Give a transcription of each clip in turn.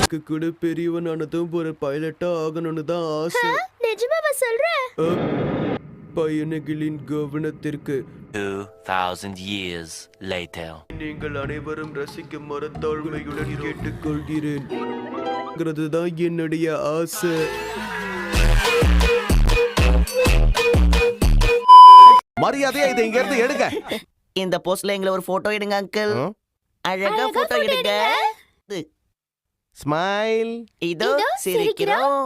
எனக்கு கூட பெரியவனானதும் ஒரு பைலட்டா ஆகணும்னு தான் ஆசை. நிஜமாவா சொல்ற? பயணிகளின் கவனத்திற்கு 2000 years later. நீங்கள் அனைவரும் ரசிக்க மரத்தாழ்மையுடன் கேட்டுக்கொள்கிறேன். தான் என்னுடைய ஆசை. மரியாதையா இதை இங்க இருந்து எடுங்க. இந்த போஸ்ட்ல எங்களை ஒரு போட்டோ எடுங்க அங்கிள். அழகா போட்டோ எடுங்க. ஸ்மைல். இதோ சிரிக்கிறோம்.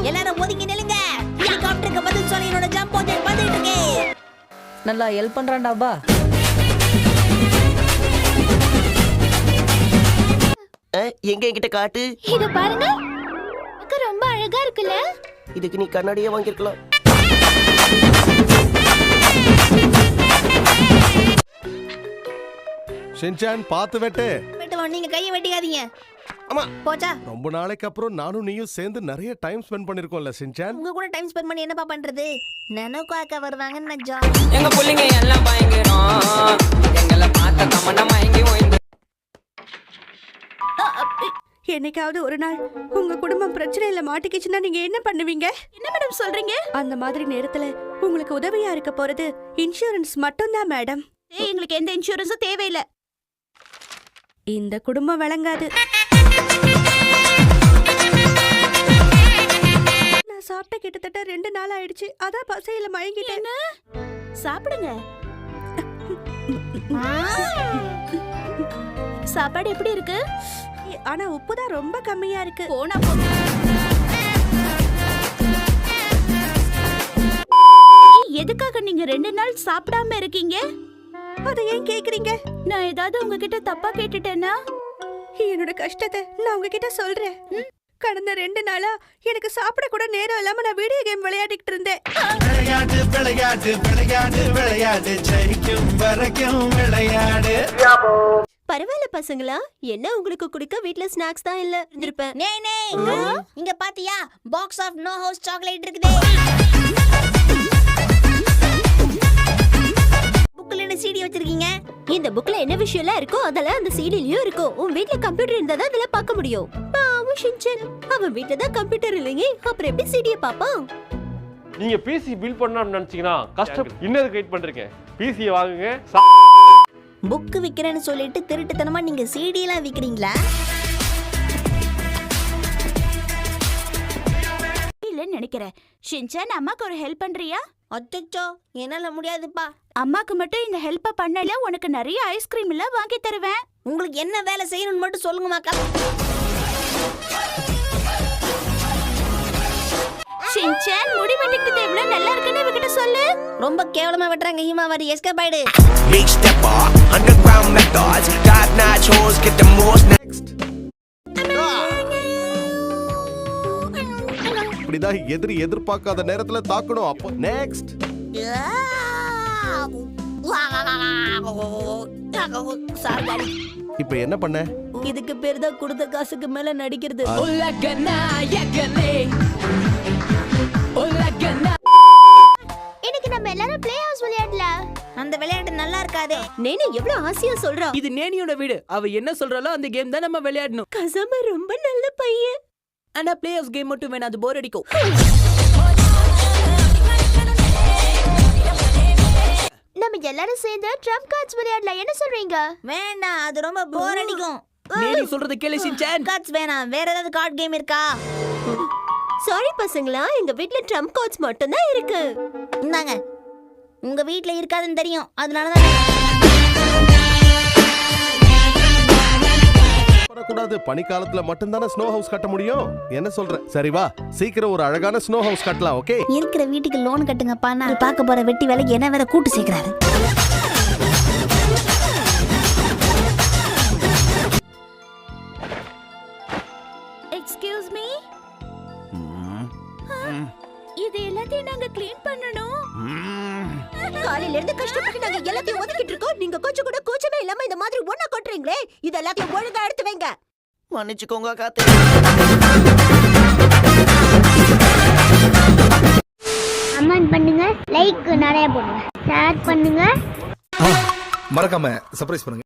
எல்லாரும் ஒதுங்கி நில்லுங்க. ஹெலிகாப்டருக்கு பதில் சொல்லி என்னோட ஜம்ப் ஓட்டை வந்துட்டு இருக்கே. நல்லா ஹெல்ப் பண்றான்டாபா. எங்க என்கிட்ட காட்டு. இது பாருங்க. அக்கா ரொம்ப அழகா இருக்குல்ல? இதுக்கு நீ கண்ணாடியே வாங்கிருக்கலாம். ஷின்சான் பாத்து வெட்டு. வெட்டுவோம், நீங்க கையை வெட்டிக்காதீங்க. ஆமா போச்சா? ரொம்ப நாளைக்கு அப்புறம் நானும் நீயும் சேர்ந்து நிறைய டைம் ஸ்பெண்ட் பண்ணிருக்கோம்ல ஷின்சான். உங்க கூட டைம் ஸ்பெண்ட் பண்ணி என்னப்பா பண்றது? நனோக்கு அக்கா வருவாங்கன்னு நினைச்சோம். எங்க புள்ளைங்க எல்லாம் பயங்கரம். எங்களை பார்த்த கமன மயங்கி ஓய்ந்து. என்னைக்காவது ஒரு நாள் உங்க குடும்பம் பிரச்சனையில மாட்டிக்கிச்சுன்னா நீங்க என்ன பண்ணுவீங்க? என்ன மேடம் சொல்றீங்க? அந்த மாதிரி நேரத்துல உங்களுக்கு உதவியா இருக்க போறது இன்சூரன்ஸ் மட்டும்தான் மேடம். எங்களுக்கு எந்த இன்சூரன்ஸும் தேவையில்லை. இந்த குடும்பம் விளங்காது. நான் சாப்பிட்ட கிட்டத்தட்ட 2 நாள் ஆயிடுச்சு. அதான் பசையில மயங்கிட்டேன். சாப்பிடுங்க. சாப்பாடு எப்படி இருக்கு? ஆனா உப்பு தான் ரொம்ப கம்மியா இருக்கு. போனா எதுக்காக நீங்க 2 நாள் சாப்பிடாம இருக்கீங்க? அதை ஏன் கேக்குறீங்க? நான் ஏதாவது உங்ககிட்ட தப்பா கேட்டுட்டேனா? என்னோட கஷ்டத்தை நான் உங்ககிட்ட சொல்றேன். கடந்த 2 நாளா எனக்கு சாப்பிட கூட நேரம் இல்லாம நான் வீடியோ கேம் விளையாடிட்டு இருந்தேன். விளையாடு விளையாடு விளையாடு விளையாடு ஜெயிக்கும் வரைக்கும் விளையாடு. பரவாயில்ல பசங்களா, என்ன உங்களுக்கு குடிக்க வீட்ல ஸ்நாக்ஸ் தான் இல்ல இருந்திருப்பேன். இங்க பாத்தியா box of no house chocolate இருக்குதே. புக்ல என்ன சிடி வச்சிருக்கீங்க? இந்த புக்ல என்ன விஷயம்லாம் இருக்கோ அதெல்லாம் அந்த சிடிலயும் இருக்கும். உன் வீட்ல கம்ப்யூட்டர் இருந்தா தான் அதெல்லாம் பார்க்க முடியும். பாவம் ஷின்சான், அவன் வீட்ல தான் கம்ப்யூட்டர் இல்லையே, அப்புறம் எப்படி சிடியை பாப்பான்? நீங்க பிசி பில் பண்ணணும்னு நினைச்சீங்கன்னா கஷ்டம். இன்னது வெயிட் பண்றீங்க. பிசியை வாங்குங்க. புக் விக்கிறேன்னு சொல்லிட்டு திருட்டுத்தனமா நீங்க சிடி எல்லாம் விக்கிறீங்களா? இல்லன்னு நினைக்கிறேன். ஷின்சான், அம்மாக்கு ஒரு ஹெல்ப் பண்றியா? அச்சச்சோ, என்னால முடியாதுப்பா. அம்மாக்கு மட்டும் இந்த ஹெல்ப்ப பண்ணல உனக்கு நிறைய ஐஸ்கிரீம் எல்லாம் வாங்கி தருவேன். உங்களுக்கு என்ன வேலை செய்யணும்னு மட்டும் சொல்லுங்க மாக்கா. ஷின்சான், முடி வெட்டிக்கிட்டு எவ்வளவு நல்லா இருக்குன்னு இவகிட்ட சொல்லு. ரொம்ப கேவலமா வெட்டுறாங்க ஹிமாவாரி. எஸ்கேப் ஆயிடு. Big stepper, underground methods, top notch hoes get the most. Next. இப்படிதான் எதிர்பார்க்காத நேரத்துல தாக்கணும். அப்போ நெக்ஸ்ட். இப்ப என்ன பண்ண? இதுக்கு பேர் தான் கொடுத்த காசுக்கு மேல நடிக்கிறது. இன்னைக்கு நம்ம எல்லாரும் ப்ளே ஹவுஸ் விளையாடலாம். அந்த விளையாட்டு நல்லா இருக்காதே. நேனு எவ்வளவு ஆசையா சொல்றா. இது நேனியோட வீடு. அவ என்ன சொல்றாளோ அந்த கேம் தான் நம்ம விளையாடணும். கசாம ரொம்ப நல்ல பையன். ஆனா பிளே ஹவுஸ் கேம் மட்டும் வேணா, அது போர் அடிக்கும். நம்ம எல்லாரும் சேர்ந்து ட்ரம்ப் கார்ட்ஸ் விளையாடலாம். என்ன சொல்றீங்க? வேண்டாம், அது ரொம்ப போர் அடிக்கும். நேனி சொல்றது கேளு ஷின்சான். கார்ட்ஸ் வேணாம், வேற ஏதாவது கார்டு கேம் இருக்கா? சாரி பசங்களா, எங்க வீட்ல ட்ரம்ப் கார்ட்ஸ் மட்டும் தான் இருக்கு. இந்தாங்க. உங்க வீட்ல இருக்காதுன்னு தெரியும், அதனாலதான். கூடாது, பனிக்காலத்துல மட்டும்தானே ஸ்னோ ஹவுஸ் கட்ட முடியும். என்ன சொல்ற? சரி வா, சீக்கிரம் ஒரு அழகான ஸ்னோ ஹவுஸ் கட்டலாம். ஓகே, இருக்கிற வீட்டுக்கு லோன் கட்டுங்கப்பா. நான் பார்க்க போற வெட்டி வேலைக்கு என்ன வேற கூட்டு சேர்க்கிறாரு. எக்ஸ்கியூஸ் மீ, இது எல்லாத்தையும் நாங்க க்ளீன் பண்ணனும். காலையில இருந்து கஷ்டப்பட்டு நாங்க எல்லாத்தையும் ஒதுக்கிட்டு இருக்கோம். நீங்க கொஞ்சம் கூட கூச்சமே இல்லாம இந்த மாதிரி ஒண்ணா கொட்றீங்களே. இது எல்லாத்தையும் ஒழுங்கா எடுத்து வைங்க. மன்னிச்சுக்கோங்க காத்து. அம்மா பண்ணுங்க, லைக் நிறைய போடுங்க, ஷேர் பண்ணுங்க. மறக்காம சர்ப்ரைஸ் பண்ணுங்க.